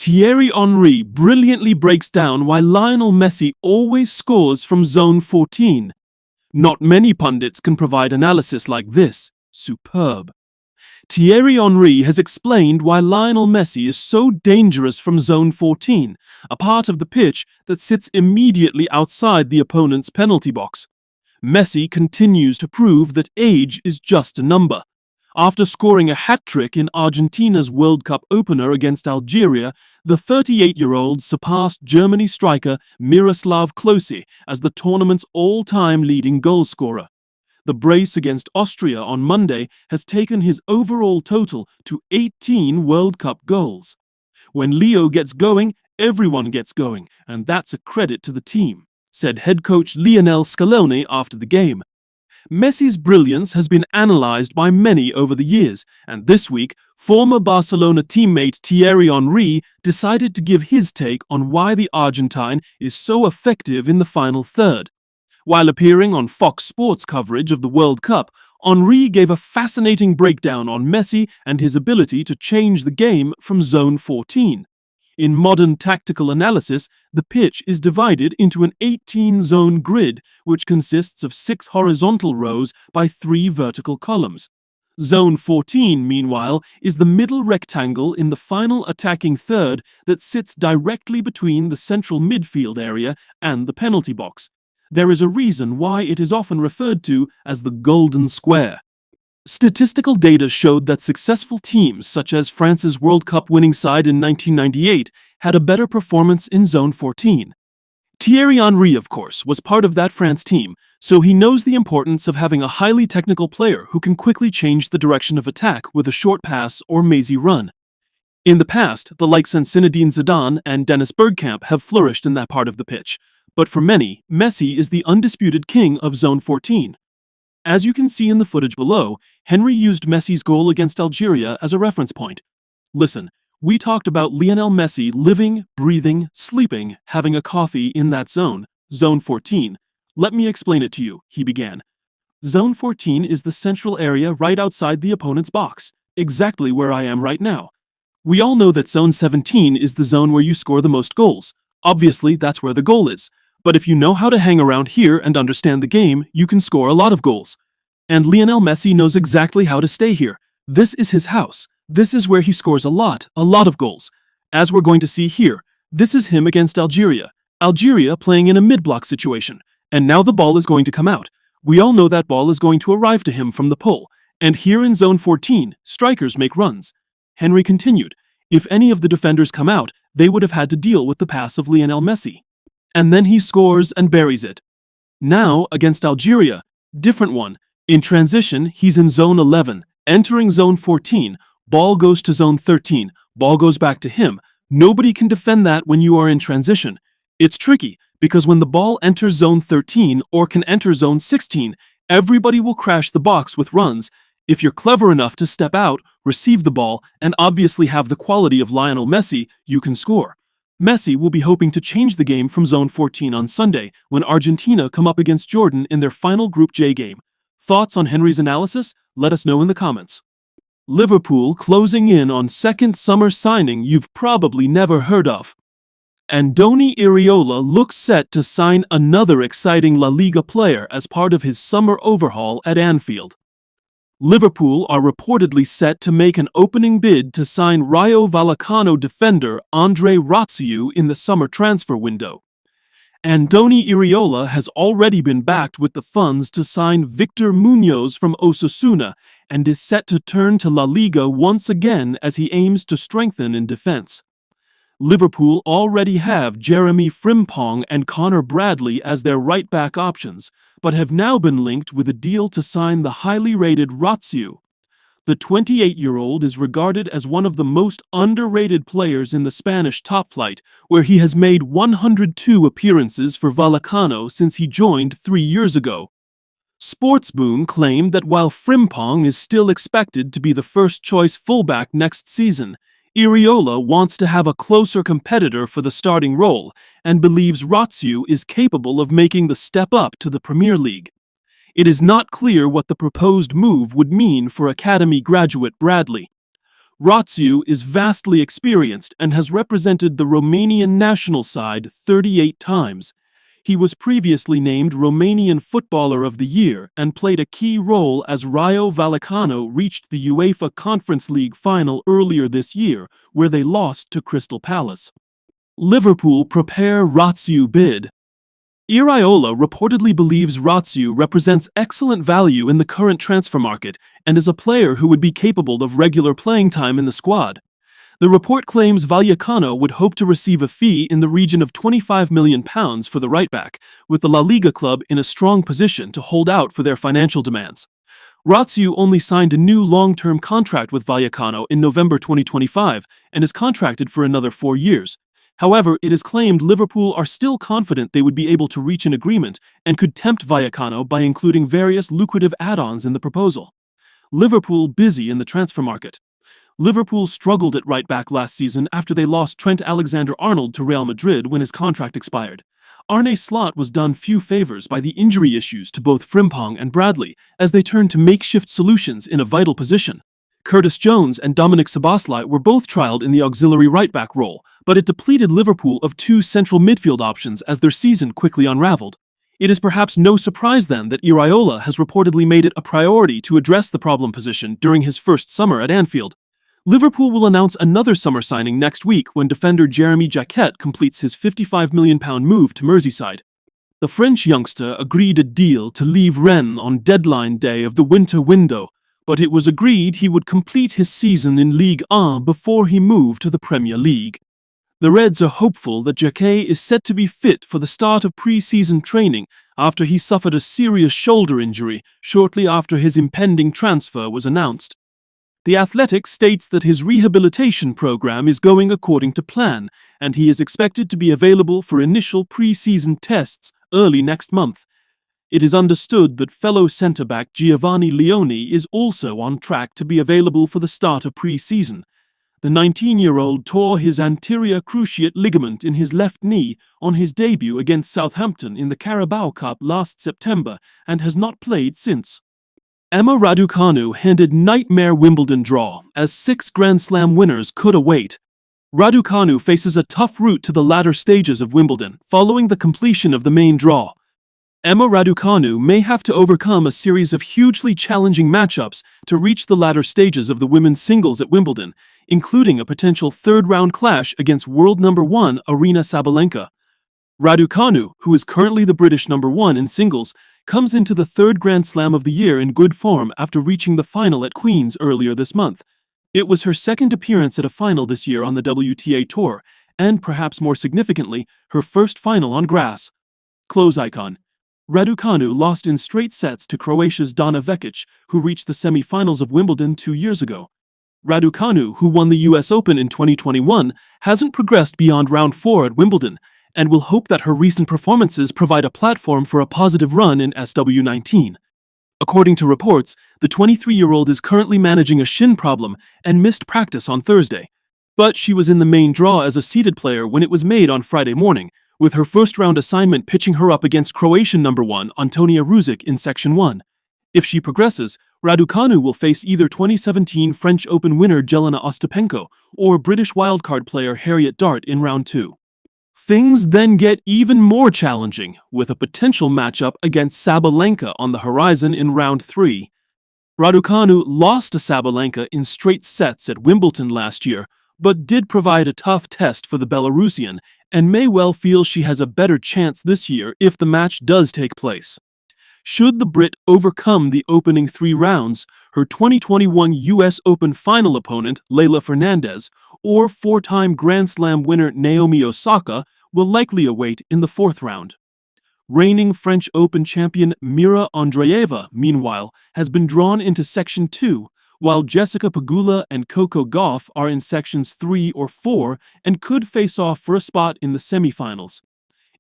Thierry Henry brilliantly breaks down why Lionel Messi always scores from zone 14. Not many pundits can provide analysis like this. Superb. Thierry Henry has explained why Lionel Messi is so dangerous from zone 14, a part of the pitch that sits immediately outside the opponent's penalty box. Messi continues to prove that age is just a number. After scoring a hat-trick in Argentina's World Cup opener against Algeria, the 38-year-old surpassed Germany striker Miroslav Klose as the tournament's all-time leading goalscorer. The brace against Austria on Monday has taken his overall total to 18 World Cup goals. When Leo gets going, everyone gets going, and that's a credit to the team, said head coach Lionel Scaloni after the game. Messi's brilliance has been analyzed by many over the years, and this week, former Barcelona teammate Thierry Henry decided to give his take on why the Argentine is so effective in the final third. While appearing on Fox Sports coverage of the World Cup, Henry gave a fascinating breakdown on Messi and his ability to change the game from zone 14. In modern tactical analysis, the pitch is divided into an 18-zone grid, which consists of 6 horizontal rows by 3 vertical columns. Zone 14, meanwhile, is the middle rectangle in the final attacking third that sits directly between the central midfield area and the penalty box. There is a reason why it is often referred to as the Golden Square. Statistical data showed that successful teams such as France's World Cup winning side in 1998 had a better performance in zone 14. Thierry Henry, of course, was part of that France team, so he knows the importance of having a highly technical player who can quickly change the direction of attack with a short pass or mazy run. In the past, the likes of Zinedine Zidane and Dennis Bergkamp have flourished in that part of the pitch, but for many, Messi is the undisputed king of zone 14. As you can see in the footage below, Henry used Messi's goal against Algeria as a reference point. Listen, we talked about Lionel Messi living, breathing, sleeping, having a coffee in that zone, zone 14. Let me explain it to you, he began. Zone 14 is the central area right outside the opponent's box, exactly where I am right now. We all know that zone 17 is the zone where you score the most goals. Obviously, that's where the goal is. But if you know how to hang around here and understand the game, you can score a lot of goals. And Lionel Messi knows exactly how to stay here. This is his house. This is where he scores a lot of goals. As we're going to see here, this is him against Algeria. Algeria playing in a mid-block situation. And now the ball is going to come out. We all know that ball is going to arrive to him from the pole. And here in zone 14, strikers make runs. Henry continued, if any of the defenders come out, they would have had to deal with the pass of Lionel Messi. And then he scores and buries it. Now, against Algeria, different one. In transition, he's in zone 11, entering zone 14, ball goes to zone 13, ball goes back to him. Nobody can defend that when you are in transition. It's tricky, because when the ball enters zone 13 or can enter zone 16, everybody will crash the box with runs. If you're clever enough to step out, receive the ball, and obviously have the quality of Lionel Messi, you can score. Messi will be hoping to change the game from zone 14 on Sunday, when Argentina come up against Jordan in their final Group J game. Thoughts on Henry's analysis? Let us know in the comments. Liverpool closing in on second summer signing you've probably never heard of. Andoni Iraola looks set to sign another exciting La Liga player as part of his summer overhaul at Anfield. Liverpool are reportedly set to make an opening bid to sign Rayo Vallecano defender Andre Ratsiu in the summer transfer window. Andoni Iraola has already been backed with the funds to sign Victor Munoz from Osasuna and is set to turn to La Liga once again as he aims to strengthen in defense. Liverpool already have Jeremy Frimpong and Connor Bradley as their right-back options, but have now been linked with a deal to sign the highly rated Ratsiu. The 28-year-old is regarded as one of the most underrated players in the Spanish top flight, where he has made 102 appearances for Vallecano since he joined 3 years ago. Sportsboom claimed that while Frimpong is still expected to be the first-choice fullback next season, Iraola wants to have a closer competitor for the starting role and believes Ratsiu is capable of making the step up to the Premier League. It is not clear what the proposed move would mean for academy graduate Bradley. Rațiu is vastly experienced and has represented the Romanian national side 38 times. He was previously named Romanian Footballer of the Year and played a key role as Rayo Vallecano reached the UEFA Conference League final earlier this year, where they lost to Crystal Palace. Liverpool prepare Rațiu bid. Iraola reportedly believes Rațiu represents excellent value in the current transfer market and is a player who would be capable of regular playing time in the squad. The report claims Vallecano would hope to receive a fee in the region of £25 million for the right-back, with the La Liga club in a strong position to hold out for their financial demands. Rațiu only signed a new long-term contract with Vallecano in November 2025 and is contracted for another 4 years. However, it is claimed Liverpool are still confident they would be able to reach an agreement and could tempt Vallecano by including various lucrative add-ons in the proposal. Liverpool busy in the transfer market. Liverpool struggled at right-back last season after they lost Trent Alexander-Arnold to Real Madrid when his contract expired. Arne Slot was done few favours by the injury issues to both Frimpong and Bradley as they turned to makeshift solutions in a vital position. Curtis Jones and Dominic Szoboszlai were both trialled in the auxiliary right-back role, but it depleted Liverpool of 2 central midfield options as their season quickly unravelled. It is perhaps no surprise then that Iraola has reportedly made it a priority to address the problem position during his first summer at Anfield. Liverpool will announce another summer signing next week when defender Jeremy Jacquet completes his £55 million move to Merseyside. The French youngster agreed a deal to leave Rennes on deadline day of the winter window, but it was agreed he would complete his season in Ligue 1 before he moved to the Premier League. The Reds are hopeful that Jacquet is set to be fit for the start of pre-season training after he suffered a serious shoulder injury shortly after his impending transfer was announced. The Athletic states that his rehabilitation program is going according to plan, and he is expected to be available for initial pre-season tests early next month. It is understood that fellow centre-back Giovanni Leone is also on track to be available for the start of pre-season. The 19-year-old tore his anterior cruciate ligament in his left knee on his debut against Southampton in the Carabao Cup last September and has not played since. Emma Raducanu handed nightmare Wimbledon draw, as 6 Grand Slam winners could await. Raducanu faces a tough route to the latter stages of Wimbledon, following the completion of the main draw. Emma Raducanu may have to overcome a series of hugely challenging matchups to reach the latter stages of the women's singles at Wimbledon, including a potential third-round clash against world number 1 Aryna Sabalenka. Raducanu, who is currently the British number 1 in singles, comes into the 3rd Grand Slam of the year in good form after reaching the final at Queen's earlier this month. It was her 2nd appearance at a final this year on the WTA Tour, and perhaps more significantly, her first final on grass. Close icon. Raducanu lost in straight sets to Croatia's Dana Vekic, who reached the semi-finals of Wimbledon 2 years ago. Raducanu, who won the US Open in 2021, hasn't progressed beyond round 4 at Wimbledon, and will hope that her recent performances provide a platform for a positive run in SW19. According to reports, the 23-year-old is currently managing a shin problem and missed practice on Thursday. But she was in the main draw as a seeded player when it was made on Friday morning, with her first-round assignment pitching her up against Croatian number 1 Antonija Ružić in Section 1. If she progresses, Raducanu will face either 2017 French Open winner Jelena Ostapenko or British wildcard player Harriet Dart in round 2. Things then get even more challenging, with a potential matchup against Sabalenka on the horizon in round 3. Raducanu lost to Sabalenka in straight sets at Wimbledon last year, but did provide a tough test for the Belarusian and may well feel she has a better chance this year if the match does take place. Should the Brit overcome the opening 3 rounds, her 2021 US Open final opponent, Leylah Fernandez, or 4-time Grand Slam winner Naomi Osaka will likely await in the 4th round. Reigning French Open champion Mira Andreeva, meanwhile, has been drawn into Section 2, while Jessica Pegula and Coco Gauff are in Sections 3 or 4 and could face off for a spot in the semifinals.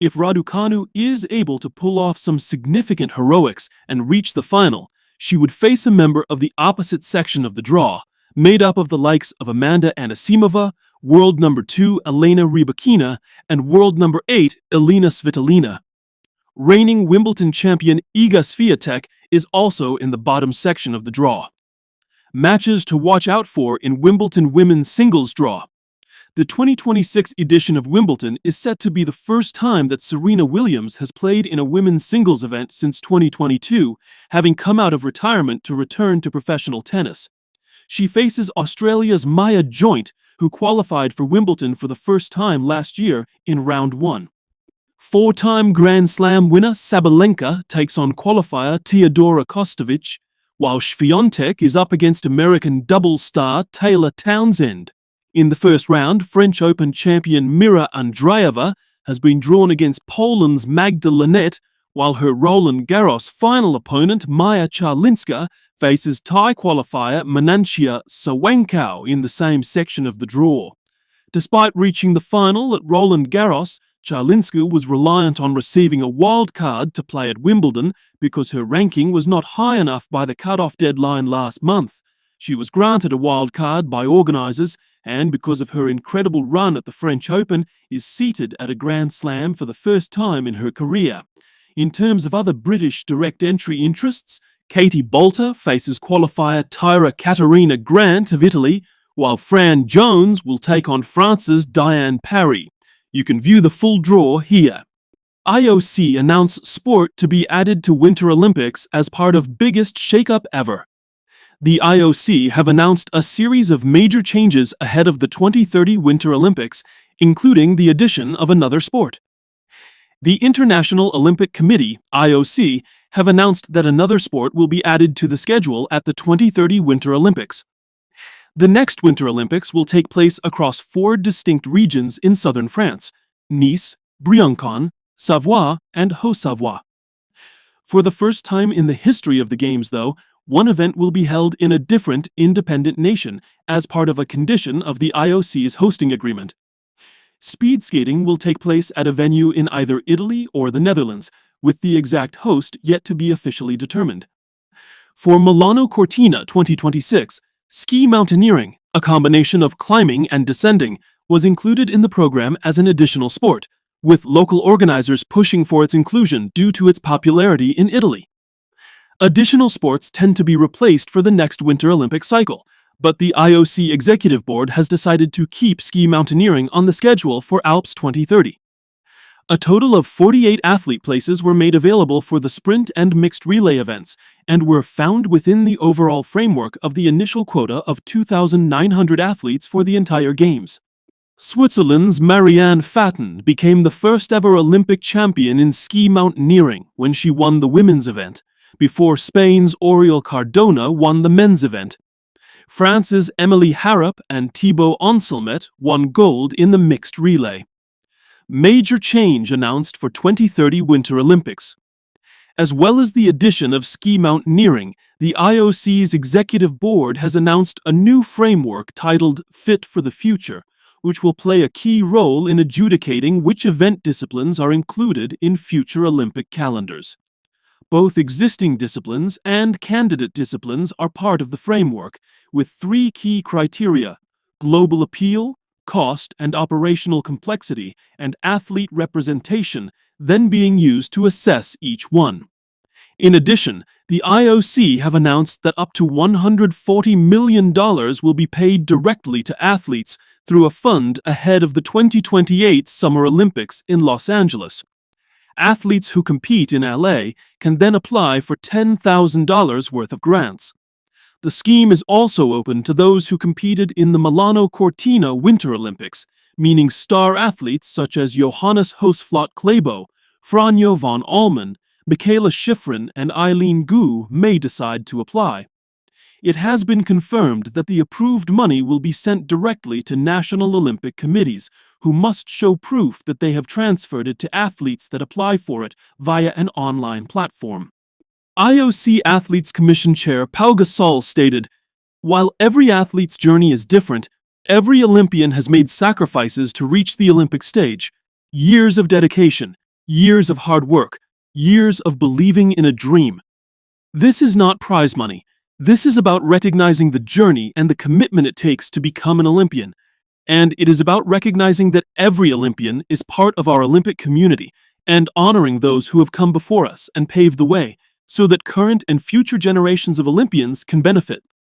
If Raducanu is able to pull off some significant heroics and reach the final, she would face a member of the opposite section of the draw, made up of the likes of Amanda Anisimova, world number 2 Elena Rybakina, and world number 8 Elina Svitolina. Reigning Wimbledon champion Iga Swiatek is also in the bottom section of the draw. Matches to watch out for in Wimbledon women's singles draw. The 2026 edition of Wimbledon is set to be the first time that Serena Williams has played in a women's singles event since 2022, having come out of retirement to return to professional tennis. She faces Australia's Maya Joint, who qualified for Wimbledon for the first time last year in round 1. Four-time Grand Slam winner Sabalenka takes on qualifier Teodora Kostovich, while Swiatek is up against American doubles star Taylor Townsend. In the first round, French Open champion Mira Andreeva has been drawn against Poland's Magda Linette, while her Roland Garros final opponent Maja Charlinska faces Thai qualifier Manantia Sawankau in the same section of the draw. Despite reaching the final at Roland Garros, Charlinska was reliant on receiving a wild card to play at Wimbledon because her ranking was not high enough by the cut-off deadline last month. She was granted a wild card by organisers and, because of her incredible run at the French Open, is seated at a Grand Slam for the first time in her career. In terms of other British direct entry interests, Katie Boulter faces qualifier Tyra Caterina Grant of Italy, while Fran Jones will take on France's Diane Parry. You can view the full draw here. IOC announced sport to be added to Winter Olympics as part of biggest shakeup ever. The IOC have announced a series of major changes ahead of the 2030 Winter Olympics, including the addition of another sport. The International Olympic Committee, IOC, have announced that another sport will be added to the schedule at the 2030 Winter Olympics. The next Winter Olympics will take place across 4 distinct regions in southern France: Nice, Briançon, Savoie, and Haute-Savoie. For the first time in the history of the Games, though, one event will be held in a different, independent nation as part of a condition of the IOC's hosting agreement. Speed skating will take place at a venue in either Italy or the Netherlands, with the exact host yet to be officially determined. For Milano Cortina 2026, ski mountaineering, a combination of climbing and descending, was included in the program as an additional sport, with local organizers pushing for its inclusion due to its popularity in Italy. Additional sports tend to be replaced for the next Winter Olympic cycle, but the IOC Executive Board has decided to keep ski mountaineering on the schedule for Alps 2030. A total of 48 athlete places were made available for the sprint and mixed relay events, and were found within the overall framework of the initial quota of 2,900 athletes for the entire Games. Switzerland's Marianne Fatten became the first ever Olympic champion in ski mountaineering when she won the women's event, before Spain's Oriol Cardona won the men's event. France's Emily Harrop and Thibaut Anselmet won gold in the mixed relay. Major change announced for 2030 Winter Olympics. As well as the addition of ski mountaineering, the IOC's Executive Board has announced a new framework titled Fit for the Future, which will play a key role in adjudicating which event disciplines are included in future Olympic calendars. Both existing disciplines and candidate disciplines are part of the framework, with 3 key criteria: global appeal, cost and operational complexity, and athlete representation, then being used to assess each one. In addition, the IOC have announced that up to $140 million will be paid directly to athletes through a fund ahead of the 2028 Summer Olympics in Los Angeles. Athletes who compete in LA can then apply for $10,000 worth of grants. The scheme is also open to those who competed in the Milano Cortina Winter Olympics, meaning star athletes such as Johannes Hosflot Klæbo, Franjo von Allmen, Michaela Schifrin, and Eileen Gu may decide to apply. It has been confirmed that the approved money will be sent directly to national Olympic committees, who must show proof that they have transferred it to athletes that apply for it via an online platform. IOC Athletes Commission Chair Pau Gasol stated, "While every athlete's journey is different, every Olympian has made sacrifices to reach the Olympic stage. Years of dedication, years of hard work, years of believing in a dream. This is not prize money. This is about recognizing the journey and the commitment it takes to become an Olympian. And it is about recognizing that every Olympian is part of our Olympic community and honoring those who have come before us and paved the way so that current and future generations of Olympians can benefit."